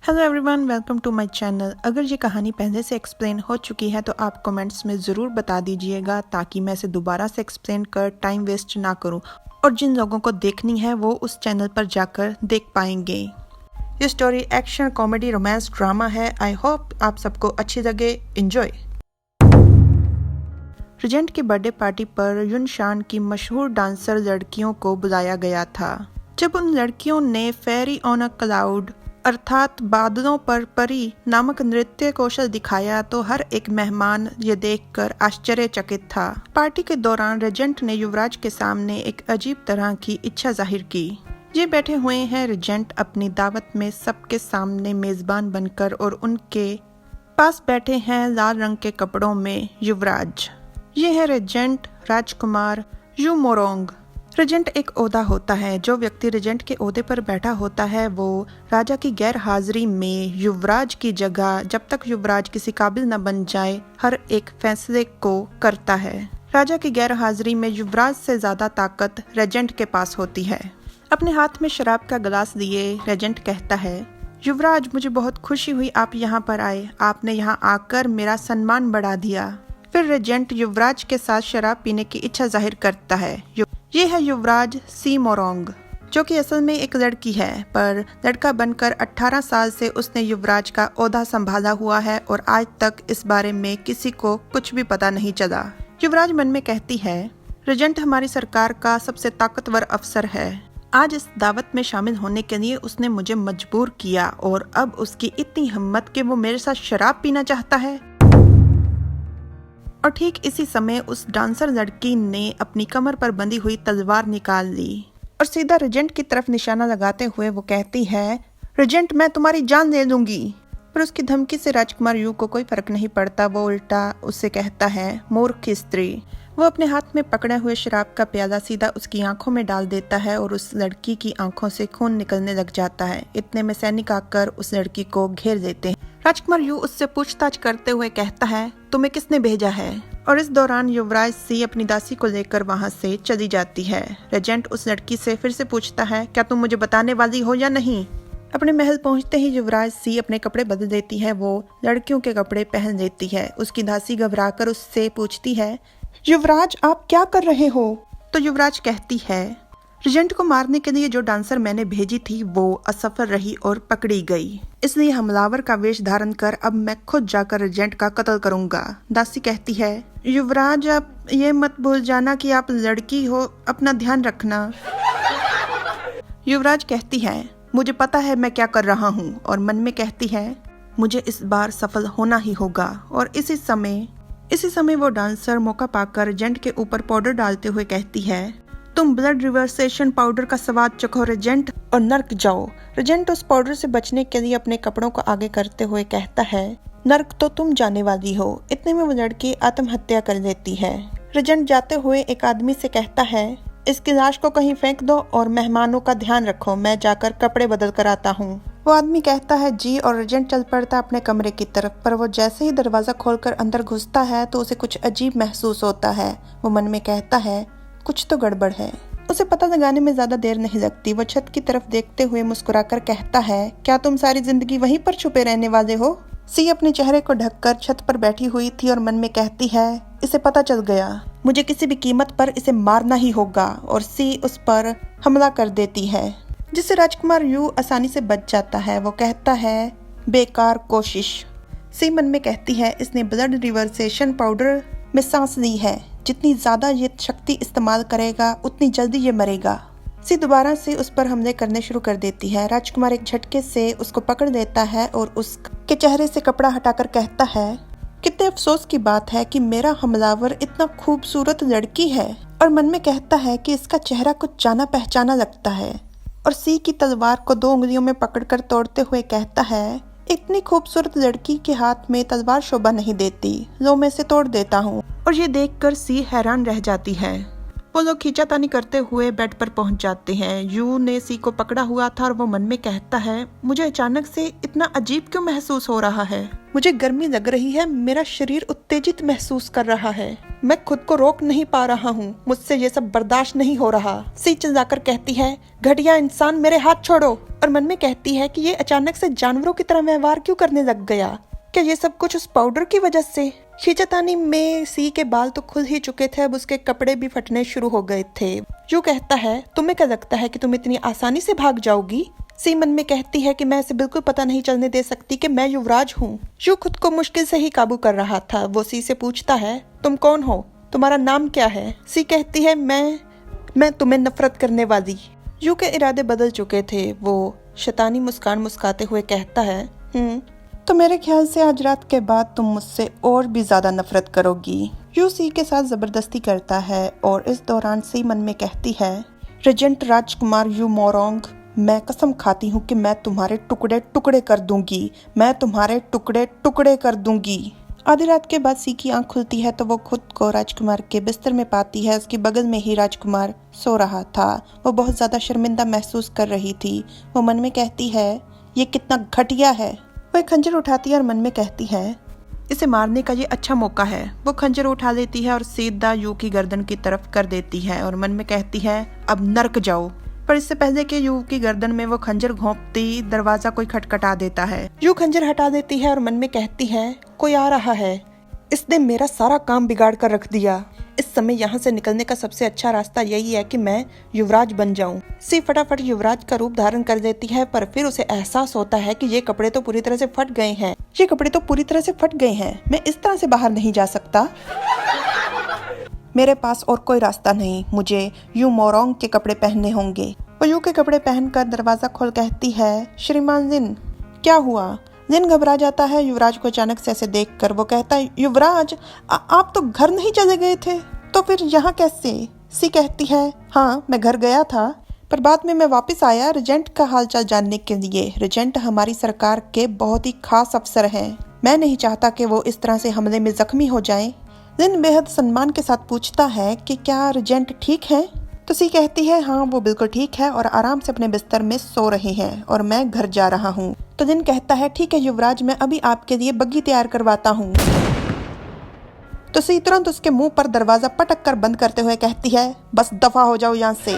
Hello everyone, welcome to my channel. अगर ये कहानी पहले से एक्सप्लेन हो चुकी है तो आप कमेंट्स में ज़रूर बता दीजिएगा ताकि मैं इसे दोबारा से एक्सप्लेन कर टाइम वेस्ट ना करूं और जिन लोगों को देखनी है वो उस चैनल पर जाकर देख पाएंगे। ये story action, comedy, romance, drama है। आई होप आप सबको अच्छी लगे। एंजॉय। रिजेंट की बर्थडे पार्टी पर युनशान की मशहूर डांसर लड़कियों को बुलाया गया था। जब उन लड़कियों ने फेरी ऑन अ क्लाउड अर्थात बादलों पर परी नामक नृत्य कौशल दिखाया तो हर एक मेहमान ये देखकर आश्चर्यचकित था। पार्टी के दौरान रेजेंट ने युवराज के सामने एक अजीब तरह की इच्छा जाहिर की। ये बैठे हुए हैं रेजेंट अपनी दावत में सबके सामने मेजबान बनकर और उनके पास बैठे हैं लाल रंग के कपड़ों में युवराज। ये है Regent Rajkumar you Morung. Regent एक ओहदा होता है। जो व्यक्ति रेजेंट के ओहदे पर बैठा होता है वो राजा की गैर हाजिरी में युवराज की जगह, जब तक युवराज किसी काबिल न बन जाए, हर एक फैसले को करता है। राजा की गैर हाजिरी में युवराज से ज्यादा ताकत रेजेंट के पास होती है। अपने हाथ में शराब का गिलास लिए रेजेंट कहता है, युवराज, मुझे बहुत खुशी हुई आप यहाँ पर आए। आपने यहाँ आकर मेरा सम्मान बढ़ा दिया। फिर रेजेंट युवराज के साथ शराब पीने की इच्छा जाहिर करता है। ये है युवराज सी मोरोंग, जो कि असल में एक लड़की है, पर लड़का बनकर 18 साल से उसने युवराज का ओहदा संभाला हुआ है और आज तक इस बारे में किसी को कुछ भी पता नहीं चला। युवराज मन में कहती है, रेजेंट हमारी सरकार का सबसे ताकतवर अफसर है। आज इस दावत में शामिल होने के लिए उसने मुझे मजबूर किया और अब उसकी इतनी हिम्मत कि वो मेरे साथ शराब पीना चाहता है। और ठीक इसी समय उस डांसर लड़की ने अपनी कमर पर बंधी हुई तलवार निकाल ली और सीधा रेजेंट की तरफ निशाना लगाते हुए वो कहती है, रेजेंट, मैं तुम्हारी जान ले लूंगी। पर उसकी धमकी से राजकुमार यू को कोई फर्क नहीं पड़ता। वो उल्टा उससे कहता है, मूर्ख स्त्री। वो अपने हाथ में पकड़े हुए शराब का प्याला सीधा उसकी आंखों में डाल देता है और उस लड़की की आंखों से खून निकलने लग जाता है। इतने में सैनिक आकर उस लड़की को घेर देते हैं। राजकुमार यू उससे पूछताछ करते हुए कहता है, तुम्हें किसने भेजा है? और इस दौरान युवराज सी अपनी दासी को लेकर वहां से चली जाती है। रेजेंट उस लड़की से फिर से पूछता है, क्या तुम मुझे बताने वाली हो या नहीं? अपने महल पहुंचते ही युवराज सी अपने कपड़े बदल देती है। वो लड़कियों के कपड़े पहन लेती है। उसकी दासी घबराकर उससे पूछती है, युवराज, आप क्या कर रहे हो? तो युवराज कहती है, रेजेंट को मारने के लिए जो डांसर मैंने भेजी थी वो असफल रही और पकड़ी गई, इसलिए हमलावर का वेश धारण कर अब मैं खुद जाकर रेजेंट का कत्ल करूंगा। दासी कहती है, युवराज, आप ये मत भूल जाना कि आप लड़की हो, अपना ध्यान रखना। युवराज कहती है, मुझे पता है मैं क्या कर रहा हूँ, और मन में कहती है, मुझे इस बार सफल होना ही होगा। और इसी समय वो डांसर मौका पाकर रेजेंट के ऊपर पाउडर डालते हुए कहती है, तुम ब्लड रिवर्सेशन पाउडर का स्वाद चखो रेजेंट, और नर्क जाओ। रेजेंट उस पाउडर से बचने के लिए अपने कपड़ों को आगे करते हुए कहता है, नर्क तो तुम जाने वाली हो। इतने में वो लड़की आत्महत्या कर लेती है। रेजेंट जाते हुए एक आदमी से कहता है, इसकी लाश को कहीं फेंक दो और मेहमानों का ध्यान रखो, मैं जाकर कपड़े बदल कर आता हूँ। वो आदमी कहता है, जी, और रेजेंट चल पड़ता अपने कमरे की तरफ। पर वो जैसे ही दरवाजा खोलकर अंदर घुसता है तो उसे कुछ अजीब महसूस होता है। वो मन में कहता है, कुछ तो गड़बड़ है। उसे पता लगाने में ज्यादा देर नहीं लगती। वो छत की तरफ देखते हुए मुस्कुराकर कहता है, क्या तुम सारी जिंदगी वहीं पर छुपे रहने वाले हो? सी अपने चेहरे को ढककर छत पर बैठी हुई थी और मन में कहती है, इसे पता चल गया, मुझे किसी भी कीमत पर इसे मारना ही होगा। और सी उस पर हमला कर देती है, जिससे राजकुमार यू आसानी से बच जाता है। वो कहता है, बेकार कोशिश। सी मन में कहती है, इसने ब्लड रिवर्सेशन पाउडर में सांस ली है, जितनी ज्यादा ये शक्ति इस्तेमाल करेगा उतनी जल्दी ये मरेगा। सी दोबारा से उस पर हमले करने शुरू कर देती है। राजकुमार एक झटके से उसको पकड़ लेता है और उसके चेहरे से कपड़ा हटाकर कहता है, कितने अफसोस की बात है कि मेरा हमलावर इतना खूबसूरत लड़की है। और मन में कहता है कि इसका चेहरा कुछ जाना पहचाना लगता है। और सी की तलवार को 2 उंगलियों में पकड़कर तोड़ते हुए कहता है, इतनी खूबसूरत लड़की के हाथ में तलवार शोभा नहीं देती, लो मैं इसे तोड़ देता हूँ। और ये देखकर सी हैरान रह जाती है। वो लोग खींचातानी करते हुए बेड पर पहुंच जाते हैं। यू ने सी को पकड़ा हुआ था और वो मन में कहता है, मुझे अचानक से इतना अजीब क्यों महसूस हो रहा है? मुझे गर्मी लग रही है, मेरा शरीर उत्तेजित महसूस कर रहा है। मैं खुद को रोक नहीं पा रहा हूँ, मुझसे ये सब बर्दाश्त नहीं हो रहा। सी चिल्लाकर कहती है, घटिया इंसान, मेरे हाथ छोड़ो। और मन में कहती है कि ये अचानक से जानवरों की तरह व्यवहार क्यों करने लग गया। क्या ये सब कुछ उस पाउडर की वजह से? खींचतानी में सी के बाल तो खुल ही चुके थे, अब उसके कपड़े भी फटने शुरू हो गए थे। यू कहता है, तुम्हें क्या लगता है कि तुम इतनी आसानी से भाग जाओगी? सी मन में कहती है कि मैं इसे बिल्कुल पता नहीं चलने दे सकती कि मैं युवराज हूँ। यू खुद को मुश्किल से ही काबू कर रहा था। वो सी से पूछता है, तुम कौन हो? तुम्हारा नाम क्या है? सी कहती है, मैं तुम्हें नफरत करने वाली। यू के इरादे बदल चुके थे। वो शैतानी मुस्कान मुस्काते हुए कहता है, तो मेरे ख्याल से आज रात के बाद तुम मुझसे और भी ज्यादा नफरत करोगी। यू सी के साथ जबरदस्ती करता है और इस दौरान सी मन में कहती है, रेजेंट राजकुमार यू मोरोंग, मैं कसम खाती हूँ कि मैं तुम्हारे टुकड़े टुकड़े कर दूंगी, मैं तुम्हारे टुकड़े टुकड़े कर दूंगी। आधी रात के बाद सी की आंख खुलती है तो वो खुद को राजकुमार के बिस्तर में पाती है। उसके बगल में ही राजकुमार सो रहा था। वो बहुत ज्यादा शर्मिंदा महसूस कर रही थी। वो मन में कहती है, ये कितना घटिया है। वो एक खंजर उठाती है और मन में कहती है, इसे मारने का ये अच्छा मौका है। वो खंजर उठा लेती है और सीधा यू की गर्दन की तरफ कर देती है और मन में कहती है, अब नर्क जाओ। पर इससे पहले कि यू की गर्दन में वो खंजर घोंपती, दरवाजा कोई खटखटा देता है। यू खंजर हटा देती है और मन में कहती है, कोई आ रहा है। इसने मेरा सारा काम बिगाड़ कर रख दिया। इस समय यहाँ से निकलने का सबसे अच्छा रास्ता यही है कि मैं युवराज बन जाऊं। सी फटाफट युवराज का रूप धारण कर देती है, पर फिर उसे एहसास होता है कि ये कपड़े तो पूरी तरह से फट गए हैं। ये कपड़े तो पूरी तरह से फट गए हैं। मैं इस तरह से बाहर नहीं जा सकता। मेरे पास और कोई रास्ता नहीं। मुझे यू मोरोंग के कपड़े पहनने होंगे। वो यू के कपड़े पहनकर दरवाजा खोल कहती है, श्रीमान जिन, क्या हुआ? जिन घबरा जाता है युवराज को अचानक से ऐसे देखकर। वो कहता है, युवराज, आप तो घर नहीं चले गए थे, तो फिर यहाँ कैसे? सी कहती है, हाँ मैं घर गया था, पर बाद में मैं वापस आया रेजेंट का हालचाल जानने के लिए। रेजेंट हमारी सरकार के बहुत ही खास अफसर हैं। मैं नहीं चाहता कि वो इस तरह से हमले में जख्मी हो जाएं। जिन बेहद सम्मान के साथ पूछता है कि क्या रेजेंट ठीक है? तो सी कहती है, हाँ वो बिल्कुल ठीक है और आराम से अपने बिस्तर में सो रहे हैं और मैं घर जा रहा हूँ। तो जिन कहता है, ठीक है युवराज, मैं अभी आपके लिए बग्गी तैयार करवाता हूँ। तो सी तुरंत उसके मुंह पर दरवाजा पटक कर बंद करते हुए कहती है, बस दफा हो जाओ यहाँ से।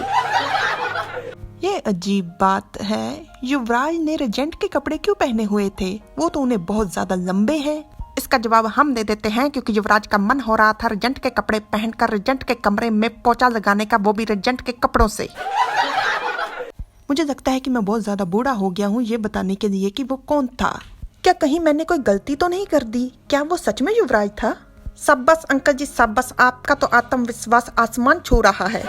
ये अजीब बात है, युवराज ने रेजेंट के कपड़े क्यों पहने हुए थे? वो तो उन्हें बहुत ज्यादा लंबे हैं। इसका जवाब हम दे देते हैं, क्योंकि युवराज का मन हो रहा था रेजेंट के कपड़े पहनकर रेजेंट के कमरे में पोंछा लगाने का, वो भी रेजेंट के कपड़ों से। मुझे लगता है कि मैं बहुत ज्यादा बूढ़ा हो गया हूँ ये बताने के लिए कि वो कौन था। क्या कहीं मैंने कोई गलती तो नहीं कर दी? क्या वो सच में युवराज था? शाबाश अंकल जी, शाबाश, आपका तो आत्मविश्वास आसमान छू रहा है।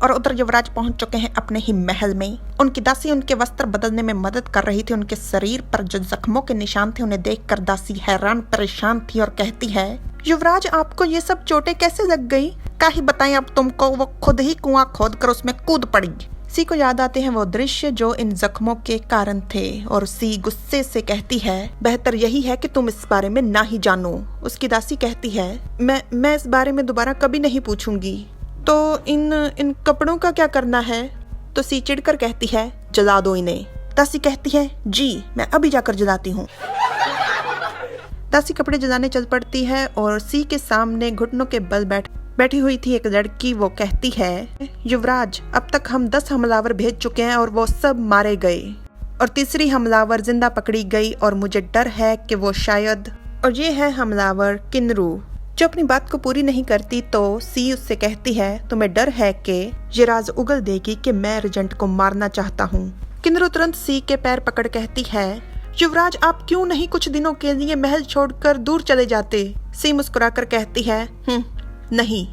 और उधर युवराज पहुंच चुके हैं अपने ही महल में। उनकी दासी उनके वस्त्र बदलने में मदद कर रही थी। उनके शरीर पर जो जख्मों के निशान थे उन्हें देखकर दासी हैरान परेशान थी और कहती है, युवराज आपको ये सब चोटें कैसे लग गई? क्या ही बताएं अब तुमको, वो खुद ही कुआं खोद कर उसमें कूद पड़ी। सी को याद आते हैं वो दृश्य जो इन जख्मों के कारण थे और सी गुस्से से कहती है, बेहतर यही है कि तुम इस बारे में ना ही जानो। उसकी दासी कहती है, मैं इस बारे में दोबारा कभी नहीं पूछूंगी। तो इन कपड़ों का क्या करना है? तो सी चिढ़कर कहती है, जला दो इन्हें। दासी कहती है, जी मैं अभी जाकर जलाती हूँ। दासी कपड़े जलाने चल पड़ती है और सी के सामने घुटनों के बल बैठी हुई थी एक लड़की। वो कहती है, युवराज, अब तक हम 10 हमलावर भेज चुके हैं और वो सब मारे गए और तीसरी हमलावर जिंदा पकड़ी गई और मुझे डर है कि वो शायद, और ये है हमलावर किन्नरू, जो अपनी बात को पूरी नहीं करती। तो सी उससे कहती है, तुम्हें डर है कि ये राज उगल देगी कि मैं रेजेंट को मारना चाहता हूँ। किन्नरू तुरंत सी के पैर पकड़ कहती है, युवराज आप क्यों नहीं कुछ दिनों के लिए महल छोड़कर दूर चले जाते? सी मुस्कुराकर कहती है, नहीं,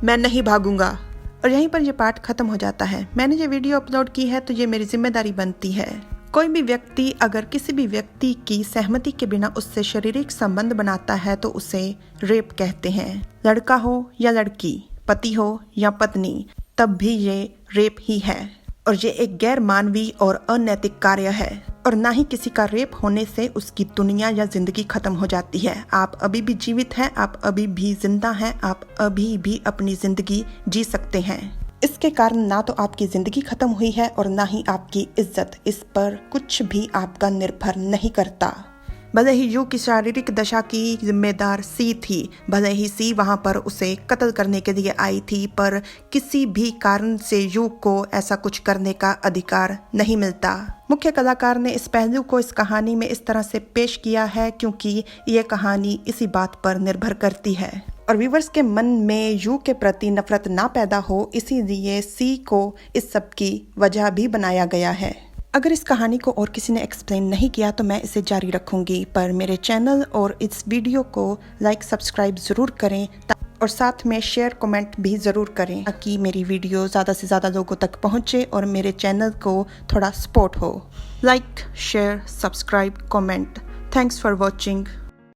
मैं नहीं भागूंगा। और यहीं पर यह पाठ खत्म हो जाता है। मैंने ये वीडियो अपलोड की है तो ये मेरी जिम्मेदारी बनती है। कोई भी व्यक्ति अगर किसी भी व्यक्ति की सहमति के बिना उससे शारीरिक संबंध बनाता है तो उसे रेप कहते हैं। लड़का हो या लड़की, पति हो या पत्नी, तब भी ये रेप ही है और ये एक गैर मानवीय और अनैतिक कार्य है। और ना ही किसी का रेप होने से उसकी दुनिया या जिंदगी खत्म हो जाती है। आप अभी भी जीवित हैं, आप अभी भी जिंदा हैं, आप अभी भी अपनी जिंदगी जी सकते हैं। इसके कारण ना तो आपकी जिंदगी खत्म हुई है और ना ही आपकी इज्जत। इस पर कुछ भी आपका निर्भर नहीं करता। भले ही यू की शारीरिक दशा की जिम्मेदार सी थी, भले ही सी वहां पर उसे कत्ल करने के लिए आई थी, पर किसी भी कारण से यू को ऐसा कुछ करने का अधिकार नहीं मिलता। मुख्य कलाकार ने इस पहलू को इस कहानी में इस तरह से पेश किया है क्योंकि ये कहानी इसी बात पर निर्भर करती है और व्यूवर्स के मन में यू के प्रति नफरत ना पैदा हो, इसीलिए सी को इस सब की वजह भी बनाया गया है। अगर इस कहानी को और किसी ने एक्सप्लेन नहीं किया तो मैं इसे जारी रखूंगी, पर मेरे चैनल और इस वीडियो को लाइक सब्सक्राइब ज़रूर करें और साथ में शेयर कमेंट भी ज़रूर करें ताकि मेरी वीडियो ज़्यादा से ज़्यादा लोगों तक पहुंचे और मेरे चैनल को थोड़ा सपोर्ट हो। Like, share, subscribe, comment. Thanks for watching.